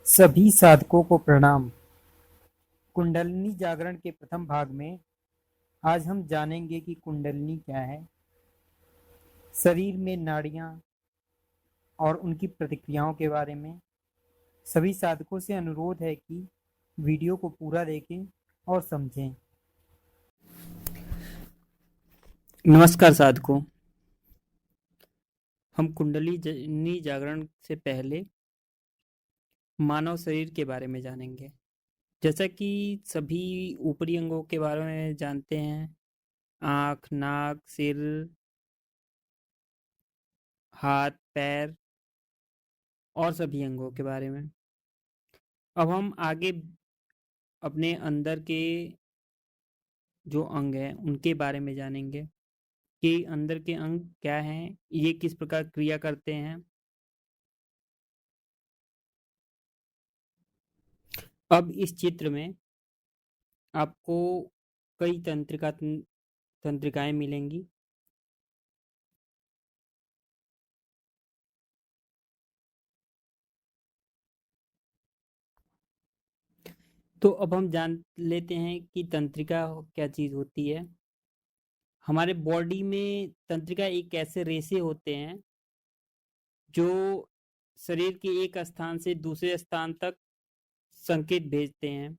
सभी साधकों को प्रणाम। कुंडलिनी जागरण के प्रथम भाग में आज हम जानेंगे कि कुंडलिनी क्या है, शरीर में नाड़ियां और उनकी प्रतिक्रियाओं के बारे में। सभी साधकों से अनुरोध है कि वीडियो को पूरा देखें और समझें। नमस्कार साधकों, हम कुंडलिनी जागरण से पहले मानव शरीर के बारे में जानेंगे। जैसा कि सभी ऊपरी अंगों के बारे में जानते हैं, आँख, नाक, सिर, हाथ, पैर और सभी अंगों के बारे में। अब हम आगे अपने अंदर के जो अंग हैं उनके बारे में जानेंगे कि अंदर के अंग क्या हैं, ये किस प्रकार क्रिया करते हैं। अब इस चित्र में आपको कई तंत्रिकाएं मिलेंगी। तो अब हम जान लेते हैं कि तंत्रिका क्या चीज़ होती है। हमारे बॉडी में तंत्रिका एक ऐसे रेशे होते हैं जो शरीर के एक स्थान से दूसरे स्थान तक संकेत भेजते हैं।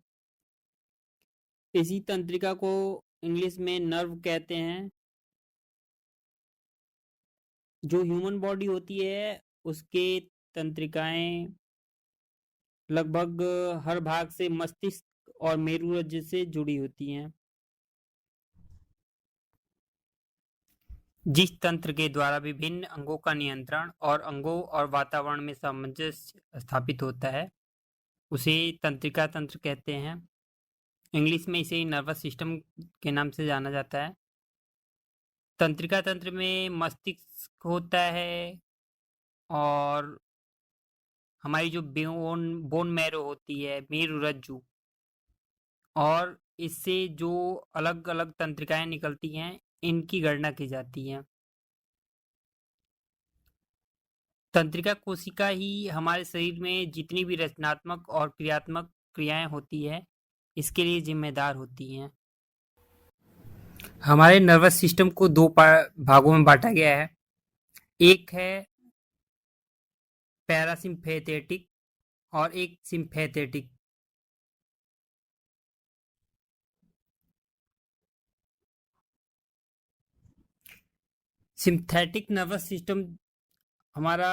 इसी तंत्रिका को इंग्लिश में नर्व कहते हैं। जो ह्यूमन बॉडी होती है उसके तंत्रिकाएं लगभग हर भाग से मस्तिष्क और मेरुरज्जु से जुड़ी होती हैं। जिस तंत्र के द्वारा विभिन्न अंगों का नियंत्रण और अंगों और वातावरण में सामंजस्य स्थापित होता है उसे तंत्रिका तंत्र कहते हैं। इंग्लिश में इसे नर्वस सिस्टम के नाम से जाना जाता है। तंत्रिका तंत्र में मस्तिष्क होता है और हमारी जो बोन बोन मैरो होती है, मेरुरज्जु, और इससे जो अलग अलग तंत्रिकाएं निकलती हैं इनकी गणना की जाती है। तंत्रिका कोशिका ही हमारे शरीर में जितनी भी रचनात्मक और क्रियात्मक क्रियाएं होती है इसके लिए जिम्मेदार होती हैं। हमारे नर्वस सिस्टम को दो भागों में बांटा गया है। एक है पैरासिम्पैथेटिक और एक सिम्पैथेटिक। सिंथेटिक नर्वस सिस्टम हमारा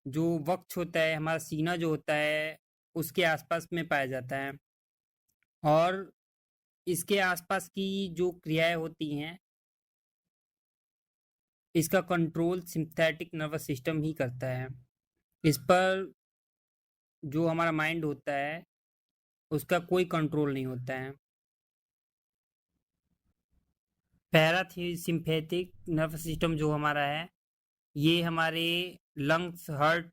जो वक्ष होता है, हमारा सीना जो होता है उसके आसपास में पाया जाता है और इसके आसपास की जो क्रियाएं होती हैं इसका कंट्रोल सिंथेटिक नर्वस सिस्टम ही करता है। इस पर जो हमारा माइंड होता है उसका कोई कंट्रोल नहीं होता है। पैरासिम्पैथिक नर्वस सिस्टम जो हमारा है ये हमारे लंग्स, हार्ट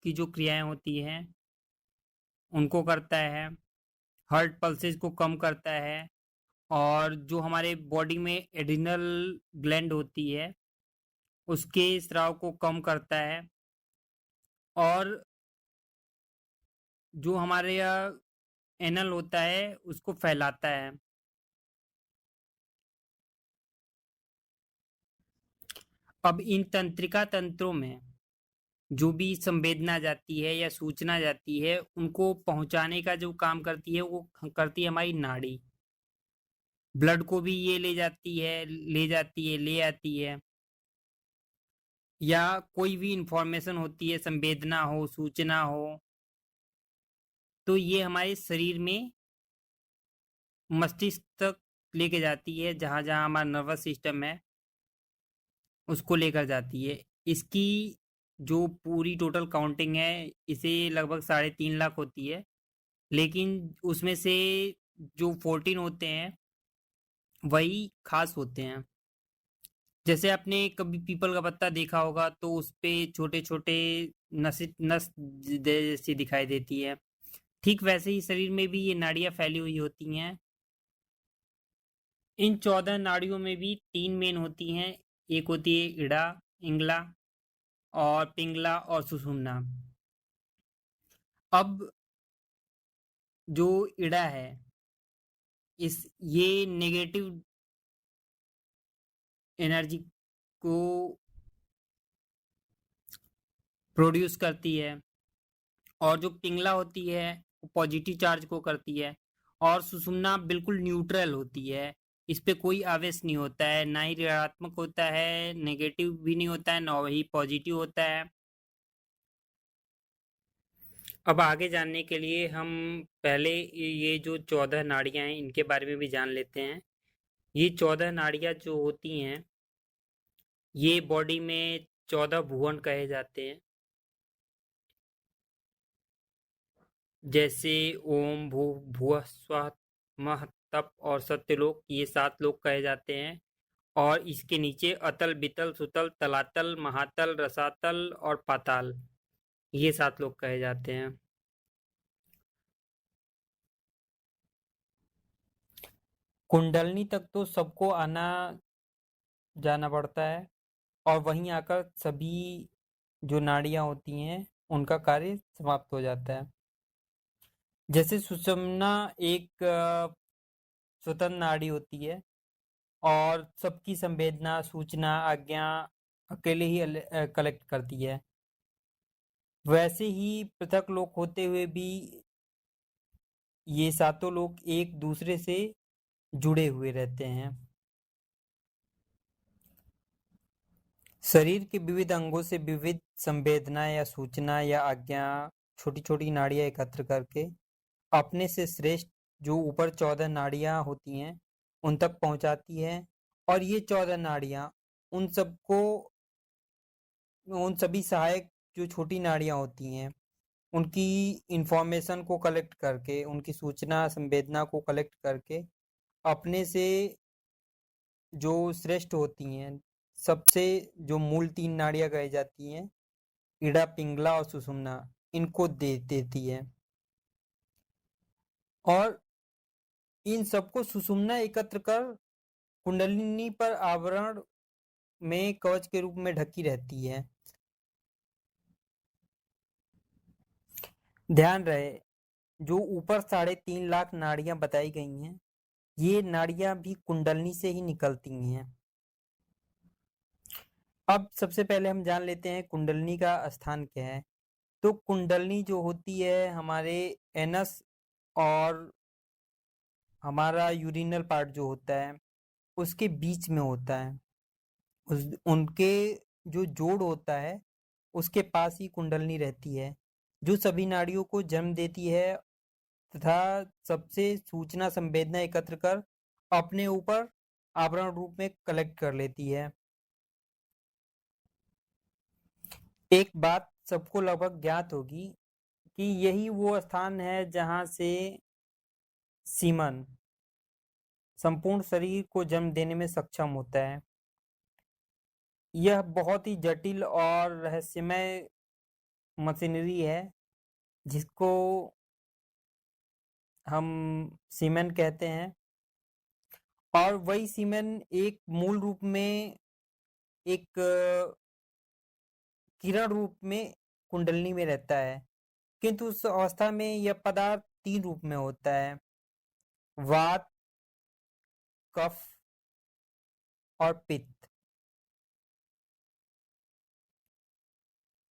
की जो क्रियाएं होती हैं उनको करता है, हार्ट पल्सेस को कम करता है और जो हमारे बॉडी में एड्रिनल ग्लैंड होती है उसके स्राव को कम करता है और जो हमारे यहाँ एनल होता है उसको फैलाता है। अब इन तंत्रिका तंत्रों में जो भी संवेदना जाती है या सूचना जाती है उनको पहुंचाने का जो काम करती है वो करती है हमारी नाड़ी। ब्लड को भी ये ले आती है या कोई भी इंफॉर्मेशन होती है, संवेदना हो, सूचना हो, तो ये हमारे शरीर में मस्तिष्क तक लेके जाती है, जहाँ जहाँ हमारा नर्वस सिस्टम है उसको लेकर जाती है। इसकी जो पूरी टोटल काउंटिंग है इसे लगभग 3.5 लाख होती है, लेकिन उसमें से जो 14 होते हैं वही खास होते हैं। जैसे आपने कभी पीपल का पत्ता देखा होगा तो उस पे छोटे छोटे नस जैसी दिखाई देती है। ठीक वैसे ही शरीर में भी ये नाड़ियां फैली हुई होती हैं। इन 14 नाड़ियों में भी 3 मेन होती हैं। एक होती है इड़ा, इंगला और पिंगला और सुषुम्ना। अब जो इड़ा है ये नेगेटिव एनर्जी को प्रोड्यूस करती है और जो पिंगला होती है वो पॉजिटिव चार्ज को करती है और सुषुम्ना बिल्कुल न्यूट्रल होती है। इस पे कोई आवेश नहीं होता है, ना ही ऋणात्मक होता है, नेगेटिव भी नहीं होता है, ना ही पॉजिटिव होता है। अब आगे जानने के लिए हम पहले ये जो 14 नाड़ियां हैं इनके बारे में भी जान लेते हैं। ये 14 नाड़ियां जो होती हैं ये बॉडी में 14 भुवन कहे जाते हैं। जैसे ओम भू भुवः स्वः मह तप और सत्यलोक, ये 7 लोक कहे जाते हैं। और इसके नीचे अतल बितल सुतल तलातल महातल रसातल और पाताल, ये 7 लोक कहे जाते हैं। कुंडलनी तक तो सबको आना जाना पड़ता है और वहीं आकर सभी जो नाड़ियां होती हैं उनका कार्य समाप्त हो जाता है। जैसे सुषुम्ना एक स्वतंत्र नाड़ी होती है और सबकी संवेदना सूचना आज्ञा अकेले ही कलेक्ट करती है, वैसे ही पृथक लोक होते हुए भी ये सातों लोग एक दूसरे से जुड़े हुए रहते हैं। शरीर के विविध अंगों से विविध संवेदना या सूचना या आज्ञा छोटी छोटी नाड़ियां एकत्र करके अपने से श्रेष्ठ जो ऊपर 14 नाड़ियां होती हैं उन तक पहुंचाती है। और ये 14 नाड़ियां उन सबको उन सभी सहायक जो छोटी नाड़ियां होती हैं उनकी इंफॉर्मेशन को कलेक्ट करके उनकी सूचना संवेदना को कलेक्ट करके अपने से जो श्रेष्ठ होती हैं सबसे जो मूल 3 नाड़ियां कही जाती हैं इड़ा पिंगला और सुषुम्ना, इनको दे देती है। और इन सबको सुषुम्ना एकत्र कर कुंडलिनी पर आवरण में कवच के रूप में ढकी रहती है। ध्यान रहे जो ऊपर 3.5 लाख नाड़ियां बताई गई हैं ये नाड़ियां भी कुंडलनी से ही निकलती हैं। अब सबसे पहले हम जान लेते हैं कुंडलनी का स्थान क्या है। तो कुंडलनी जो होती है हमारे एनस और हमारा यूरिनल पार्ट जो होता है उसके बीच में होता है। उनके जो जोड़ होता है उसके पास ही कुंडलनी रहती है जो सभी नाड़ियों को जन्म देती है तथा सबसे सूचना संवेदना एकत्र कर अपने ऊपर आवरण रूप में कलेक्ट कर लेती है। एक बात सबको लगभग ज्ञात होगी कि यही वो स्थान है जहां से सीमन संपूर्ण शरीर को जन्म देने में सक्षम होता है। यह बहुत ही जटिल और रहस्यमय मशीनरी है जिसको हम सीमेन कहते हैं। और वही सीमेन एक मूल रूप में एक किरण रूप में कुंडलनी में रहता है, किंतु उस अवस्था में यह पदार्थ 3 रूप में होता है, वात कफ और पित्त।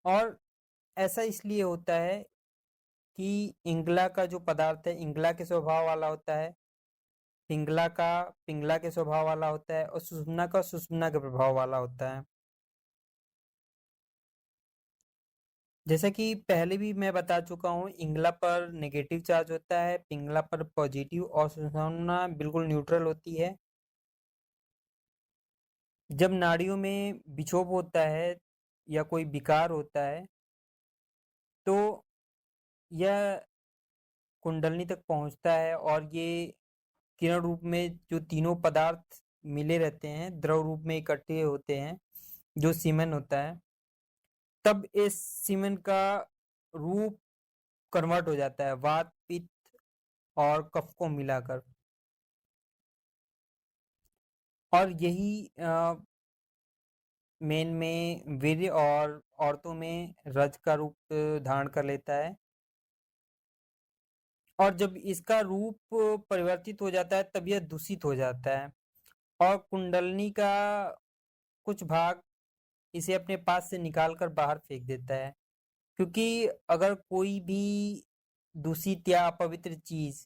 और ऐसा इसलिए होता है कि इंगला का जो पदार्थ है इंगला के स्वभाव वाला होता है, पिंगला का पिंगला के स्वभाव वाला होता है और सुषुम्ना का सुषुम्ना के प्रभाव वाला होता है। जैसा कि पहले भी मैं बता चुका हूँ इंगला पर नेगेटिव चार्ज होता है, पिंगला पर पॉजिटिव और सुषुम्ना बिल्कुल न्यूट्रल होती है। जब नाड़ियों में विक्षोभ होता है या कोई विकार होता है तो यह कुंडलनी तक पहुंचता है और ये किरण रूप में जो तीनों पदार्थ मिले रहते हैं द्रव रूप में इकट्ठे होते हैं जो सीमेन होता है, तब इस सीमेन का रूप कन्वर्ट हो जाता है वात पित्त और कफ को मिलाकर। और यही मेन में वीर्य और औरतों में रज का रूप धारण कर लेता है। और जब इसका रूप परिवर्तित हो जाता है तब यह दूषित हो जाता है और कुंडलनी का कुछ भाग इसे अपने पास से निकाल कर बाहर फेंक देता है, क्योंकि अगर कोई भी दूषित या अपवित्र चीज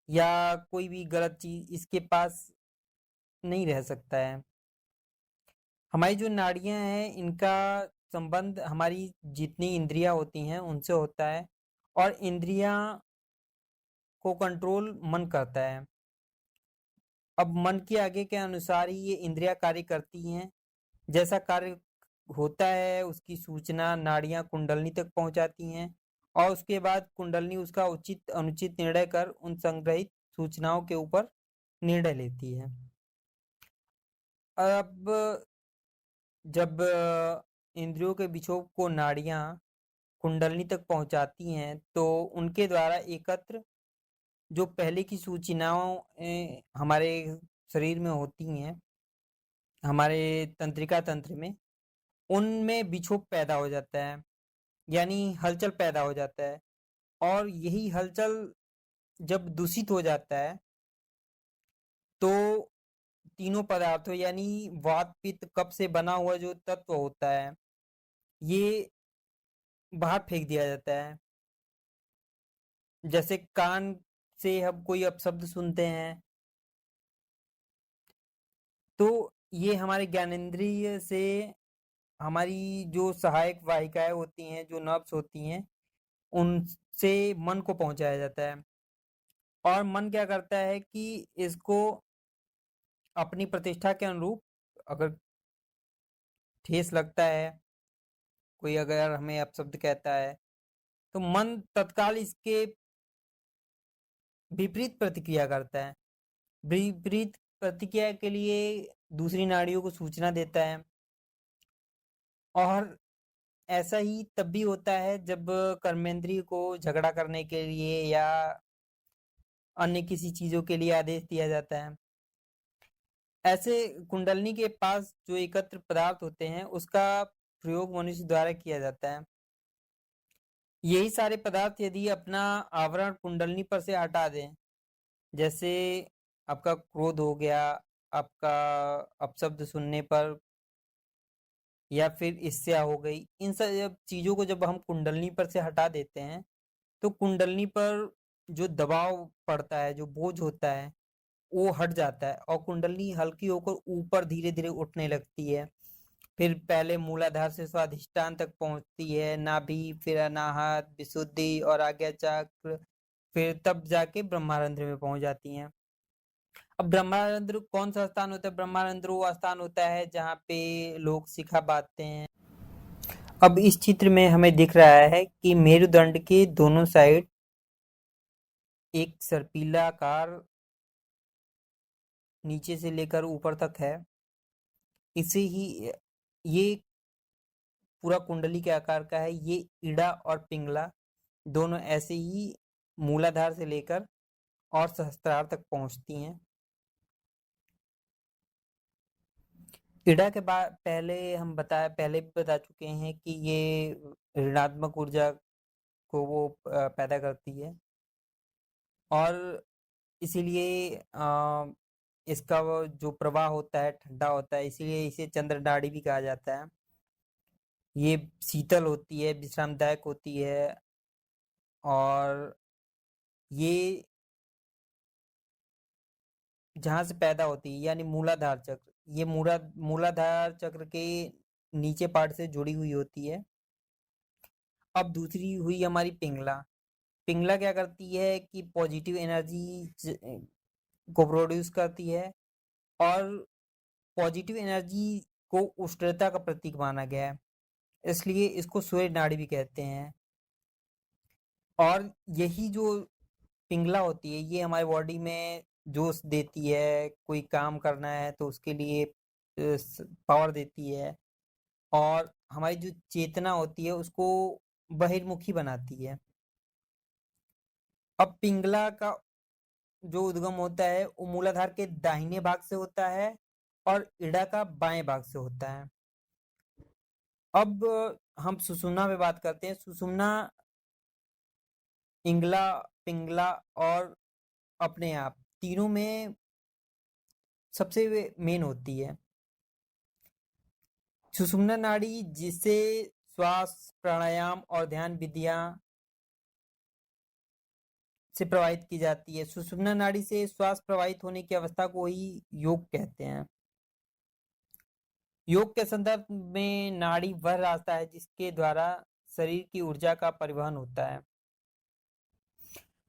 या कोई भी गलत चीज इसके पास नहीं रह सकता है। हमारी जो नाड़ियां हैं इनका संबंध हमारी जितनी इंद्रियां होती हैं उनसे होता है और इंद्रियां को कंट्रोल मन करता है। अब मन के आगे के अनुसार ही ये इंद्रियां कार्य करती हैं। जैसा कार्य होता है उसकी सूचना नाड़ियां कुंडलनी तक पहुंचाती हैं और उसके बाद कुंडलनी उसका उचित अनुचित निर्णय कर उन संग्रहित सूचनाओं के ऊपर निर्णय लेती है। अब जब इंद्रियों के विक्षोभ को नाड़ियां कुंडलनी तक पहुंचाती हैं तो उनके द्वारा एकत्र जो पहले की सूचनाओं हमारे शरीर में होती हैं, हमारे तंत्रिका तंत्र में, उनमें विक्षोभ पैदा हो जाता है, यानी हलचल पैदा हो जाता है। और यही हलचल जब दूषित हो जाता है तो तीनों पदार्थों यानी वात पित्त कफ से बना हुआ जो तत्व होता है ये बाहर फेंक दिया जाता है। जैसे कान से हम कोई अपशब्द सुनते हैं तो ये हमारे ज्ञानेंद्रिय से हमारी जो सहायक वाहिकाएं होती हैं, जो नर्व्स होती हैं, उनसे मन को पहुंचाया जाता है। और मन क्या करता है कि इसको अपनी प्रतिष्ठा के अनुरूप, अगर ठेस लगता है, कोई अगर हमें अपशब्द कहता है, तो मन तत्काल इसके विपरीत प्रतिक्रिया करता है। विपरीत प्रतिक्रिया के लिए दूसरी नाड़ियों को सूचना देता है। और ऐसा ही तब भी होता है जब कर्मेंद्रिय को झगड़ा करने के लिए या अन्य किसी चीजों के लिए आदेश दिया जाता है। ऐसे कुंडलनी के पास जो एकत्र पदार्थ होते हैं उसका प्रयोग मनुष्य द्वारा किया जाता है। यही सारे पदार्थ यदि अपना आवरण कुंडलनी पर से हटा दें, जैसे आपका क्रोध हो गया, आपका अपशब्द सुनने पर, या फिर ईर्ष्या हो गई, इन सब चीजों को जब हम कुंडलनी पर से हटा देते हैं तो कुंडलनी पर जो दबाव पड़ता है, जो बोझ होता है, वो हट जाता है और कुंडलनी हल्की होकर ऊपर धीरे धीरे उठने लगती है। फिर पहले मूलाधार से स्वाधिष्ठान तक पहुंचती है, नाभि, फिर अनाहत, विशुद्धि और आज्ञा चक्र, फिर तब जाके ब्रह्मारंध्र में पहुंच जाती हैं। अब ब्रह्मारंध्र कौन सा स्थान होता है? ब्रह्मारंध्र वो स्थान होता है जहाँ पे लोग शिखा बांधते हैं। अब इस चित्र में हमें दिख रहा है कि मेरुदंड के दोनों साइड एक सर्पिला आकार नीचे से लेकर ऊपर तक है। इसे ही ये पूरा कुंडली के आकार का है। ये इड़ा और पिंगला दोनों ऐसे ही मूलाधार से लेकर और सहस्त्रार तक पहुंचती हैं। इड़ा के बाद पहले भी बता चुके हैं कि ये ऋणात्मक ऊर्जा को वो पैदा करती है और इसीलिए इसका वो जो प्रवाह होता है ठंडा होता है, इसीलिए इसे चंद्र नाड़ी भी कहा जाता है। ये शीतल होती है, विश्रामदायक होती है और ये जहाँ से पैदा होती है यानी मूलाधार चक्र, ये मूलाधार चक्र के नीचे पार्ट से जुड़ी हुई होती है। अब दूसरी हुई हमारी पिंगला। पिंगला क्या करती है कि पॉजिटिव एनर्जी को प्रोड्यूस करती है और पॉजिटिव एनर्जी को उष्णता का प्रतीक माना गया है, इसलिए इसको सूर्य नाड़ी भी कहते हैं। और यही जो पिंगला होती है ये हमारी बॉडी में जोश देती है, कोई काम करना है तो उसके लिए पावर देती है और हमारी जो चेतना होती है उसको बहिर्मुखी बनाती है। अब पिंगला का जो उद्गम होता है वो मूलाधार के दाहिने भाग से होता है और इड़ा का बाएं भाग से होता है। अब हम सुषुम्ना पे बात करते हैं। सुषुम्ना इंगला, पिंगला और अपने आप, तीनों में सबसे मेन होती है। सुषुम्ना नाड़ी जिसे श्वास, प्राणायाम और ध्यान विधियां से प्रवाहित की जाती है। सुषुम्ना नाड़ी से श्वास प्रवाहित होने की अवस्था को ही योग कहते हैं। योग के संदर्भ में नाड़ी वह रास्ता है जिसके द्वारा शरीर की ऊर्जा का परिवहन होता है।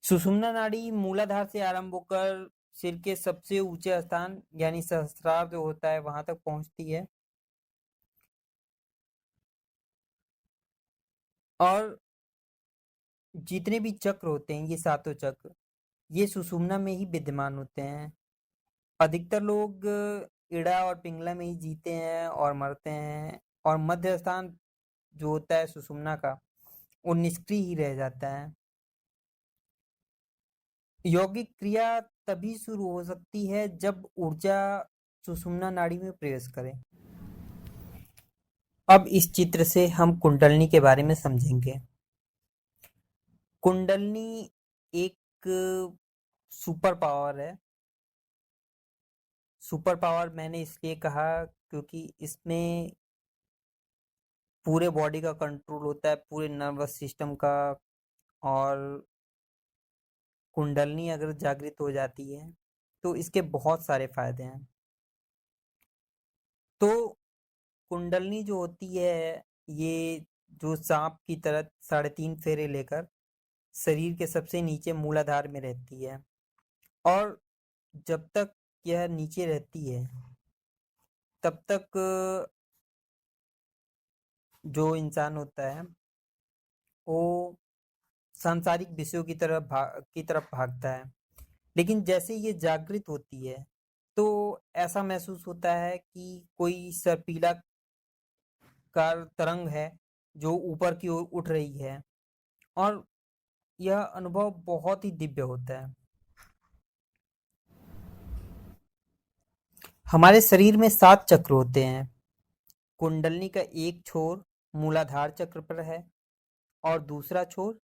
सुषुम्ना नाड़ी मूलाधार से आरंभ होकर सिर के सबसे ऊंचे स्थान यानी सहस्त्रार जो होता है वहां तक पहुंचती है और जितने भी चक्र होते हैं, ये सातों चक्र, ये सुषुम्ना में ही विद्यमान होते हैं। अधिकतर लोग इड़ा और पिंगला में ही जीते हैं और मरते हैं, और मध्य स्थान जो होता है सुषुम्ना का, वो निष्क्रिय ही रह जाता है। यौगिक क्रिया तभी शुरू हो सकती है जब ऊर्जा सुषुम्ना नाड़ी में प्रवेश करे। अब इस चित्र से हम कुंडलनी के बारे में समझेंगे। कुंडलनी एक सुपर पावर है। सुपर पावर मैंने इसलिए कहा क्योंकि इसमें पूरे बॉडी का कंट्रोल होता है, पूरे नर्वस सिस्टम का। और कुंडलनी अगर जागृत हो जाती है तो इसके बहुत सारे फायदे हैं। तो कुंडलनी जो होती है, ये जो सांप की तरह 3.5 फेरे लेकर शरीर के सबसे नीचे मूलाधार में रहती है। और जब तक यह नीचे रहती है तब तक जो इंसान होता है वो सांसारिक विषयों की तरफ भागता है। लेकिन जैसे ये जागृत होती है तो ऐसा महसूस होता है कि कोई सर्पीला कार तरंग है जो ऊपर की ओर उठ रही है, और यह अनुभव बहुत ही दिव्य होता है। हमारे शरीर में 7 चक्र होते हैं। कुंडलनी का एक छोर मूलाधार चक्र पर है और दूसरा छोर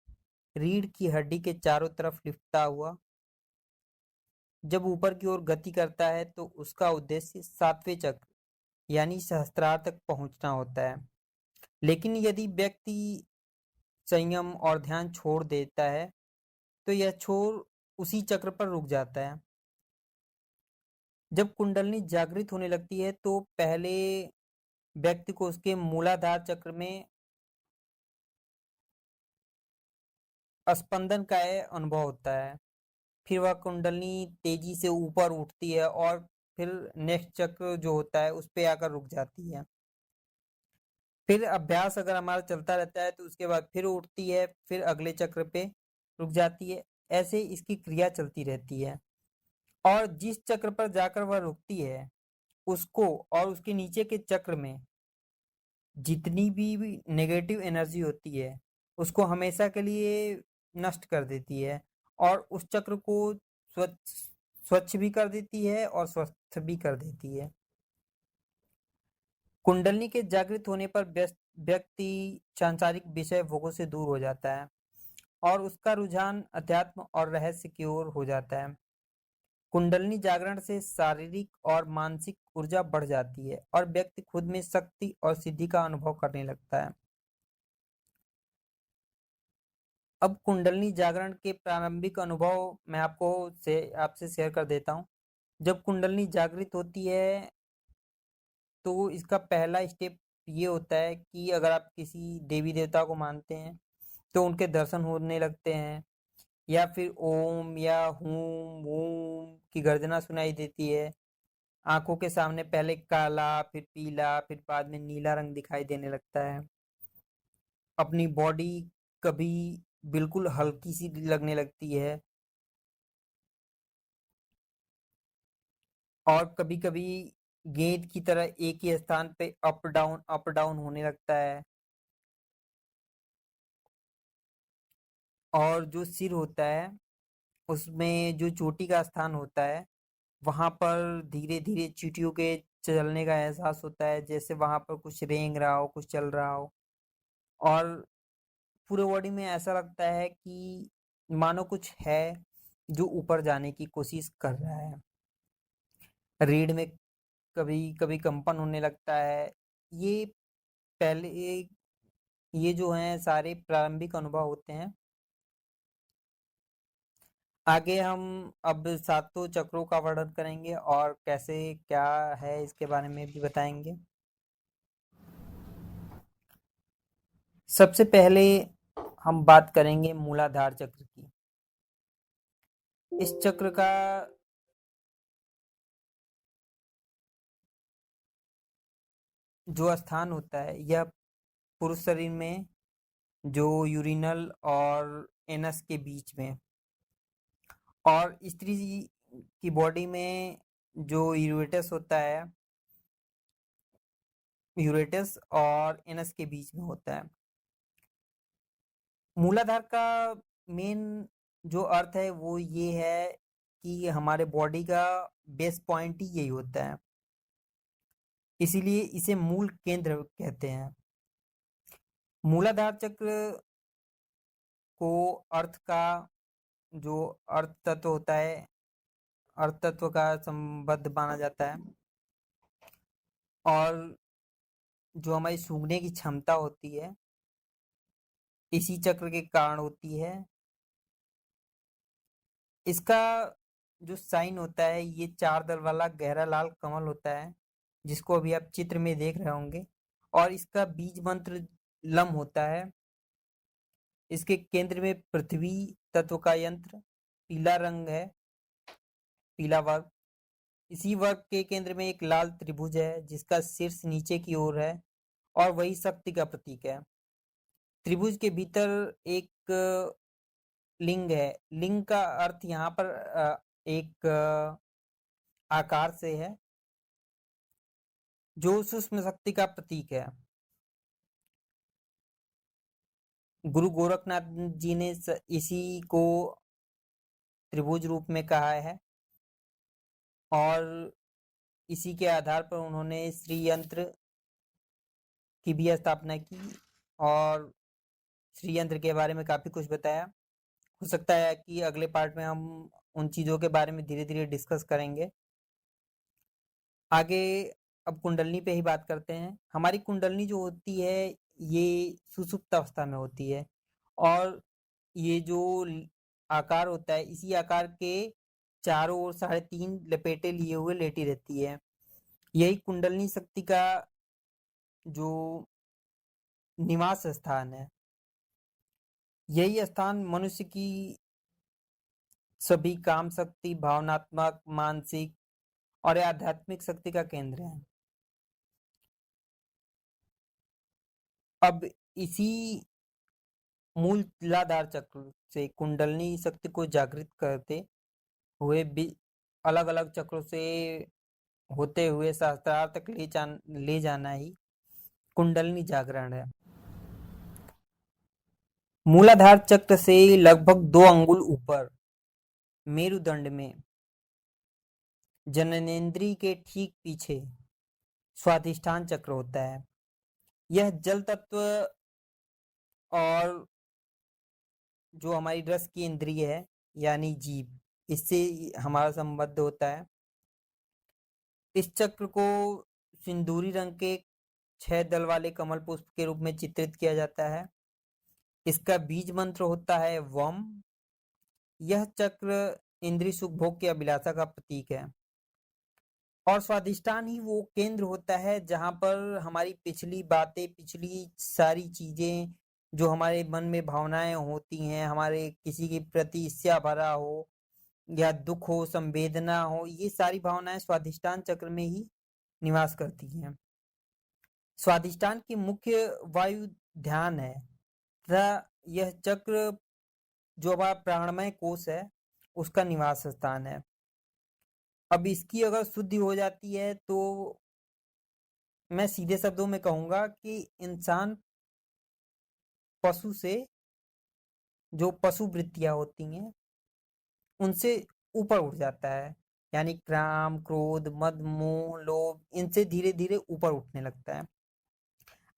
रीढ़ की हड्डी के चारों तरफ लिपटा हुआ। जब ऊपर की ओर गति करता है तो उसका उद्देश्य 7वें चक्र यानी सहस्त्रार तक पहुंचना होता है। लेकिन यदि व्यक्ति संयम और ध्यान छोड़ देता है तो यह छोर उसी चक्र पर रुक जाता है। जब कुंडलनी जागृत होने लगती है तो पहले व्यक्ति को उसके मूलाधार चक्र में स्पंदन का अनुभव होता है। फिर वह कुंडलनी तेजी से ऊपर उठती है और फिर नेक्स्ट चक्र जो होता है उस पे आकर रुक जाती है। फिर अभ्यास अगर हमारा चलता रहता है तो उसके बाद फिर उठती है, फिर अगले चक्र पे रुक जाती है। ऐसे इसकी क्रिया चलती रहती है। और जिस चक्र पर जाकर वह रुकती है उसको और उसके नीचे के चक्र में जितनी भी नेगेटिव एनर्जी होती है उसको हमेशा के लिए नष्ट कर देती है, और उस चक्र को स्वच्छ स्वच्छ भी कर देती है और स्वस्थ भी कर देती है। कुंडलनी के जागृत होने पर व्यक्ति सांसारिक विषय भोगों से दूर हो जाता है और उसका रुझान अध्यात्म और रहस्य की ओर हो जाता है। कुंडलनी जागरण से शारीरिक और मानसिक ऊर्जा बढ़ जाती है और व्यक्ति खुद में शक्ति और सिद्धि का अनुभव करने लगता है। अब कुंडलनी जागरण के प्रारंभिक अनुभव मैं आपसे शेयर कर देता हूँ। जब कुंडलनी जागृत होती है तो इसका पहला स्टेप ये होता है कि अगर आप किसी देवी देवता को मानते हैं तो उनके दर्शन होने लगते हैं, या फिर ओम या हूम वूम की गर्जना सुनाई देती है। आंखों के सामने पहले काला, फिर पीला, फिर बाद में नीला रंग दिखाई देने लगता है। अपनी बॉडी कभी बिल्कुल हल्की सी लगने लगती है और कभी कभी गेंद की तरह एक ही स्थान पे अप डाउन होने लगता है। और जो सिर होता है उसमें जो चोटी का स्थान होता है वहां पर धीरे धीरे चींटियों के चलने का एहसास होता है, जैसे वहां पर कुछ रेंग रहा हो, कुछ चल रहा हो। और पूरे बॉडी में ऐसा लगता है कि मानो कुछ है जो ऊपर जाने की कोशिश कर रहा है। रीढ़ में कभी कभी कंपन होने लगता है। ये पहले ये जो हैं सारे प्रारंभिक अनुभव होते हैं। आगे हम अब सातों चक्रों का वर्णन करेंगे और कैसे क्या है इसके बारे में भी बताएंगे। सबसे पहले हम बात करेंगे मूलाधार चक्र की। इस चक्र का जो स्थान होता है यह पुरुष शरीर में जो यूरिनल और एनस के बीच में, और स्त्री की बॉडी में जो यूरेटस होता है, यूरेटस और एनस के बीच में होता है। मूलाधार का मेन जो अर्थ है वो ये है कि हमारे बॉडी का बेस पॉइंट ही यही होता है, इसीलिए इसे मूल केंद्र कहते हैं। मूलाधार चक्र को अर्थ का जो अर्थ तत्व होता है, अर्थ तत्व का संबद्ध माना जाता है, और जो हमारी सूंघने की क्षमता होती है इसी चक्र के कारण होती है। इसका जो साइन होता है ये 4 दल वाला गहरा लाल कमल होता है, जिसको अभी आप चित्र में देख रहे होंगे, और इसका बीज मंत्र लम होता है। इसके केंद्र में पृथ्वी तत्व का यंत्र पीला रंग है, पीला वर्ग। इसी वर्ग के केंद्र में एक लाल त्रिभुज है जिसका शीर्ष नीचे की ओर है और वही शक्ति का प्रतीक है। त्रिभुज के भीतर एक लिंग है। लिंग का अर्थ यहाँ पर एक आकार से है जो सूक्ष्म शक्ति का प्रतीक है। गुरु गोरखनाथ जी ने इसी को त्रिभुज रूप में कहा है और इसी के आधार पर उन्होंने श्री यंत्र की भी स्थापना की और श्री यंत्र के बारे में काफी कुछ बताया। हो सकता है कि अगले पार्ट में हम उन चीजों के बारे में धीरे धीरे डिस्कस करेंगे। आगे अब कुंडलनी पे ही बात करते हैं। हमारी कुंडलनी जो होती है ये सुषुप्त अवस्था में होती है और ये जो आकार होता है इसी आकार के चारों ओर 3.5 लपेटे लिए हुए लेटी रहती है। यही कुंडलनी शक्ति का जो निवास स्थान है। यही स्थान मनुष्य की सभी काम शक्ति, भावनात्मक, मानसिक और आध्यात्मिक शक्ति का केंद्र है। अब इसी मूलाधार चक्र से कुंडलनी शक्ति को जागृत करते हुए अलग अलग चक्रों से होते हुए सहस्त्रार तक ले जाना ही कुंडलनी जागरण है। मूलाधार चक्र से लगभग 2 अंगुल ऊपर मेरुदंड में जननेंद्रिय के ठीक पीछे स्वाधिष्ठान चक्र होता है। यह जल तत्व और जो हमारी रस की इंद्रिय है यानी जीभ, इससे हमारा संबंध होता है। इस चक्र को सिंदूरी रंग के 6 दल वाले कमल पुष्प के रूप में चित्रित किया जाता है। इसका बीज मंत्र होता है वम। यह चक्र इंद्रिय सुख भोग की अभिलाषा का प्रतीक है और स्वाधिष्ठान ही वो केंद्र होता है जहां पर हमारी पिछली बातें, पिछली सारी चीजें जो हमारे मन में भावनाएं होती हैं, हमारे किसी के प्रति ईर्ष्या भरा हो या दुख हो, संवेदना हो, ये सारी भावनाएं स्वाधिष्ठान चक्र में ही निवास करती हैं। स्वाधिष्ठान की मुख्य वायु ध्यान है तथा यह चक्र जो हमारा प्राणमय कोश है उसका निवास स्थान है। अब इसकी अगर शुद्धि हो जाती है तो मैं सीधे शब्दों में कहूंगा कि इंसान पशु से, जो पशु वृत्तियां होती हैं उनसे ऊपर उठ जाता है, यानी काम, क्रोध, मद, मोह, लोभ इनसे धीरे धीरे ऊपर उठने लगता है।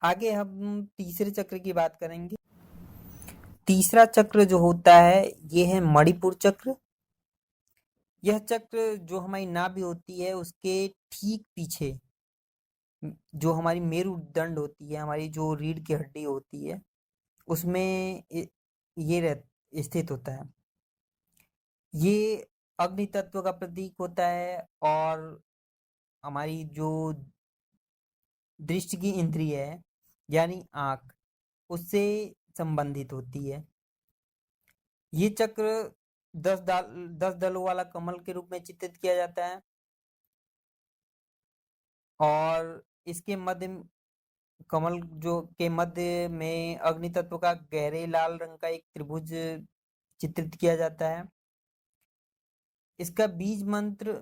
आगे हम तीसरे चक्र की बात करेंगे। तीसरा चक्र जो होता है ये है मणिपुर चक्र। यह चक्र जो हमारी नाभि होती है उसके ठीक पीछे जो हमारी मेरुदंड होती है, हमारी जो रीढ़ की हड्डी होती है उसमें ये स्थित होता है। ये अग्नि तत्व का प्रतीक होता है और हमारी जो दृष्टि की इंद्रिय है यानी आँख, उससे संबंधित होती है। ये चक्र 10 दलों वाला कमल के रूप में चित्रित किया जाता है और इसके कमल जो के मध्य में अग्नि तत्व का गहरे लाल रंग का एक त्रिभुज चित्रित किया जाता है। इसका बीज मंत्र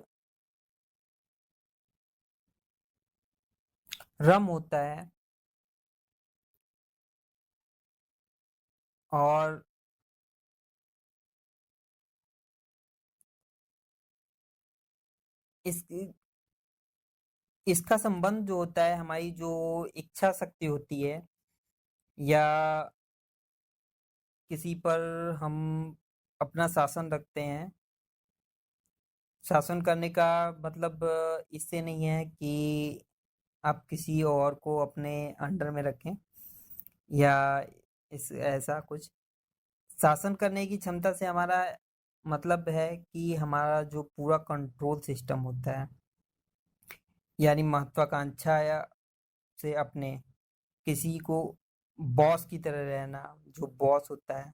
रम होता है और इस इसका संबंध जो होता है हमारी जो इच्छा शक्ति होती है या किसी पर हम अपना शासन रखते हैं। शासन करने का मतलब इससे नहीं है कि आप किसी और को अपने अंडर में रखें या इस ऐसा कुछ। शासन करने की क्षमता से हमारा मतलब है कि हमारा जो पूरा कंट्रोल सिस्टम होता है यानी महत्वाकांक्षा या से अपने किसी को बॉस की तरह रहना, जो बॉस होता है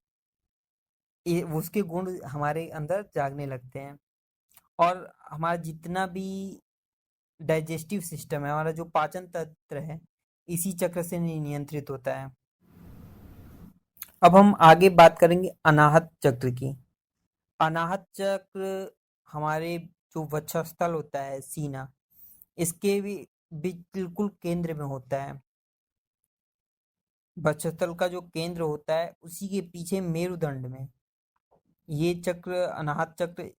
ये उसके गुण हमारे अंदर जागने लगते हैं और हमारा जितना भी डाइजेस्टिव सिस्टम है, हमारा जो पाचन तंत्र है, इसी चक्र से नियंत्रित होता है। अब हम आगे बात करेंगे अनाहत चक्र की। अनाहत चक्र हमारे जो वक्षस्थल होता है, सीना, इसके भी बिल्कुल केंद्र में होता है। वक्षस्थल का जो केंद्र होता है उसी के पीछे मेरुदंड में ये चक्र अनाहत चक्र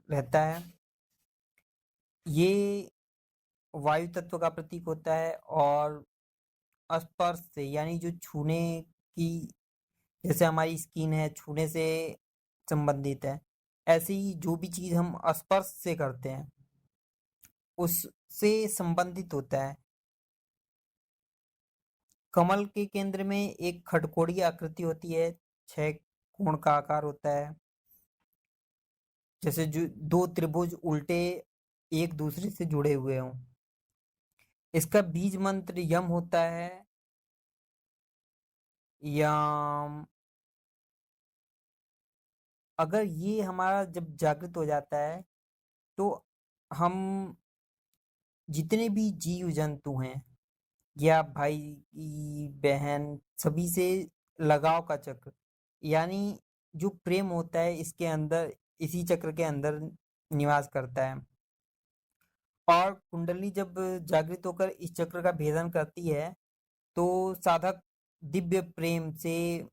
रहता है। ये वायु तत्व का प्रतीक होता है और स्पर्श से यानी जो छूने की, जैसे हमारी स्किन है छूने से संबंधित है, ऐसे ही जो भी चीज हम स्पर्श से करते हैं उससे संबंधित होता है। कमल के केंद्र में एक खटकोड़ी आकृति होती है, 6 कोण का आकार होता है, जैसे जो 2 त्रिभुज उल्टे एक दूसरे से जुड़े हुए हों। इसका बीज मंत्र यम होता है, यम। अगर ये हमारा जब जागृत हो जाता है तो हम जितने भी जीव जंतु हैं या भाई बहन सभी से लगाव का चक्र यानी जो प्रेम होता है इसके अंदर, इसी चक्र के अंदर निवास करता है। और कुंडली जब जागृत होकर इस चक्र का भेदन करती है तो साधक दिव्य प्रेम से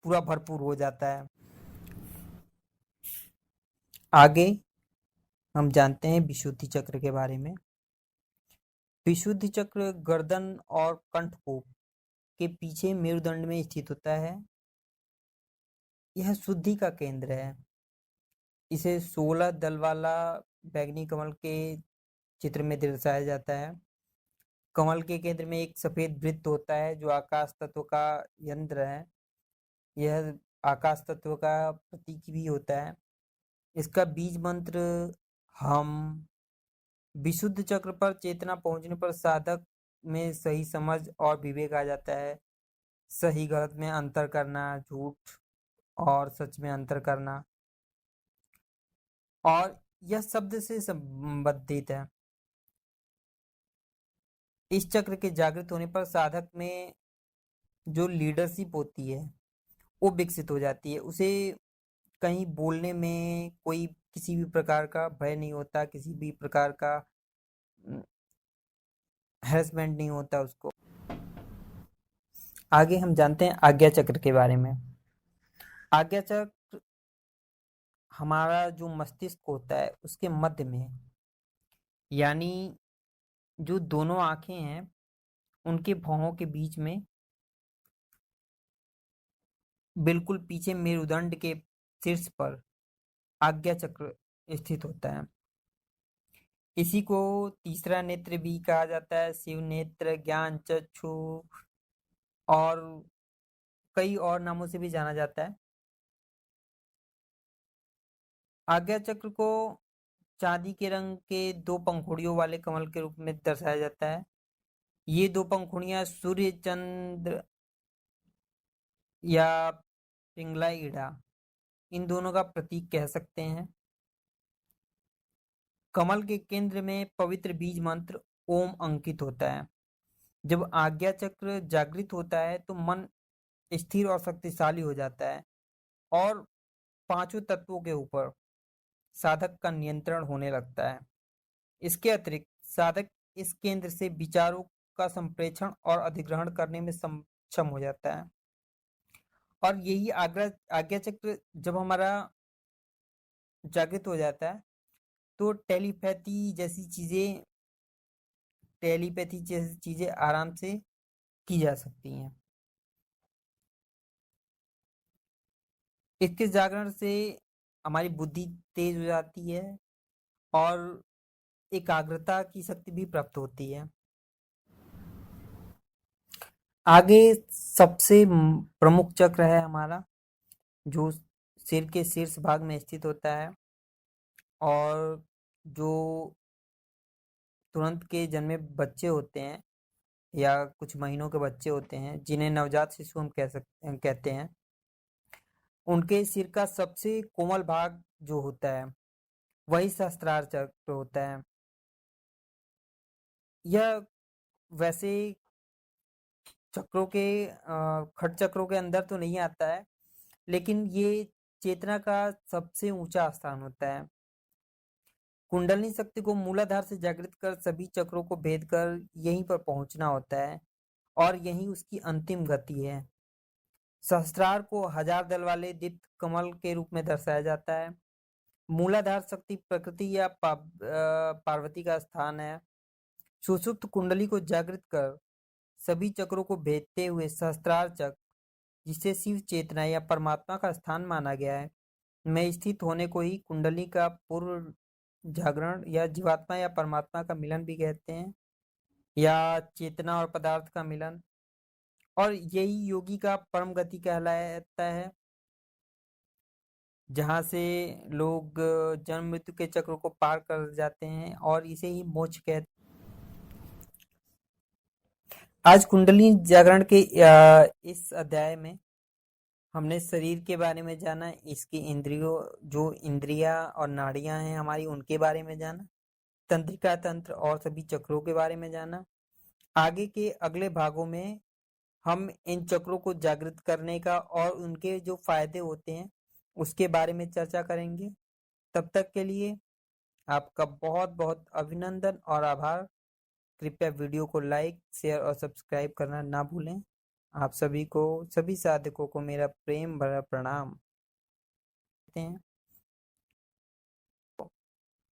पूरा भरपूर हो जाता है। आगे हम जानते हैं विशुद्धि चक्र के बारे में। विशुद्धि चक्र गर्दन और कंठकोप के पीछे मेरुदंड में स्थित होता है। यह शुद्धि का केंद्र है। इसे 16 दल वाला बैंगनी कमल के चित्र में दर्शाया जाता है। कमल के केंद्र में एक सफेद वृत्त होता है जो आकाश तत्व का यंत्र है। यह आकाश तत्व का प्रतीक भी होता है। इसका बीज मंत्र हम। विशुद्ध चक्र पर चेतना पहुंचने पर साधक में सही समझ और विवेक आ जाता है। सही गलत में अंतर करना, झूठ और सच में अंतर करना, और यह शब्द से संबंधित है। इस चक्र के जागृत होने पर साधक में जो लीडरशिप होती है वो विकसित हो जाती है। उसे कहीं बोलने में कोई किसी भी प्रकार का भय नहीं होता, किसी भी प्रकार का हैरेसमेंट नहीं होता उसको। आगे हम जानते हैं आज्ञा चक्र के बारे में। आज्ञा चक्र हमारा जो मस्तिष्क होता है उसके मध्य में है, यानी जो दोनों आंखें हैं उनके भौहों के बीच में बिल्कुल पीछे मेरुदंड के शीर्ष पर आज्ञा चक्र स्थित होता है। इसी को तीसरा नेत्र भी कहा जाता है, शिव नेत्र, ज्ञान चक्षु और कई और नामों से भी जाना जाता है। आज्ञा चक्र को चांदी के रंग के दो पंखुड़ियों वाले कमल के रूप में दर्शाया जाता है। ये दो पंखुड़ियां सूर्य, चंद्र या पिंगला ईड़ा, इन दोनों का प्रतीक कह सकते हैं। कमल के केंद्र में पवित्र बीज मंत्र ओम अंकित होता है। जब आज्ञा चक्र जागृत होता है तो मन स्थिर और शक्तिशाली हो जाता है और पांचों तत्वों के ऊपर साधक का नियंत्रण होने लगता है। इसके अतिरिक्त साधक इस केंद्र से विचारों का संप्रेषण और अधिग्रहण करने में सक्षम हो जाता है। और यही आज्ञा चक्र जब हमारा जागृत हो जाता है तो टेलीपैथी जैसी चीजें आराम से की जा सकती हैं। इसके जागरण से हमारी बुद्धि तेज हो जाती है और एकाग्रता की शक्ति भी प्राप्त होती है। आगे सबसे प्रमुख चक्र है हमारा, जो सिर के शीर्ष भाग में स्थित होता है और जो तुरंत के जन्मे बच्चे होते हैं या कुछ महीनों के बच्चे होते हैं, जिन्हें नवजात शिशु हम कहते हैं, उनके सिर का सबसे कोमल भाग जो होता है वही सहस्त्रार चक्र होता है। यह वैसे चक्रों के खट चक्रों के अंदर तो नहीं आता है, लेकिन ये चेतना का सबसे ऊंचा स्थान होता है। कुंडलिनी शक्ति को मूलाधार से जागृत कर सभी चक्रों को भेद कर यहीं पर पहुंचना होता है और यही उसकी अंतिम गति है। सहस्त्रार को हजार दल वाले दीप्त कमल के रूप में दर्शाया जाता है। मूलाधार शक्ति प्रकृति या पार्वती का स्थान है। सुषुप्त कुंडली को जागृत कर सभी चक्रों को भेदते हुए सहस्त्रार चक्र, जिसे शिव चेतना या परमात्मा का स्थान माना गया है, में स्थित होने को ही कुंडली का पूर्व जागरण या जीवात्मा या परमात्मा का मिलन भी कहते हैं, या चेतना और पदार्थ का मिलन। और यही योगी का परम गति कहलाता है, जहाँ से लोग जन्म मृत्यु के चक्रों को पार कर जाते हैं और इसे ही मोक्ष कहते हैं। आज कुंडली जागरण के इस अध्याय में हमने शरीर के बारे में जाना, इसकी इंद्रिया और नाड़ियां हैं हमारी, उनके बारे में जाना, तंत्रिका तंत्र और सभी चक्रों के बारे में जाना। आगे के अगले भागों में हम इन चक्रों को जागृत करने का और उनके जो फायदे होते हैं उसके बारे में चर्चा करेंगे। तब तक के लिए आपका बहुत बहुत अभिनंदन और आभार। कृपया वीडियो को लाइक, शेयर और सब्सक्राइब करना ना भूलें। आप सभी साधकों को मेरा प्रेम भरा प्रणाम।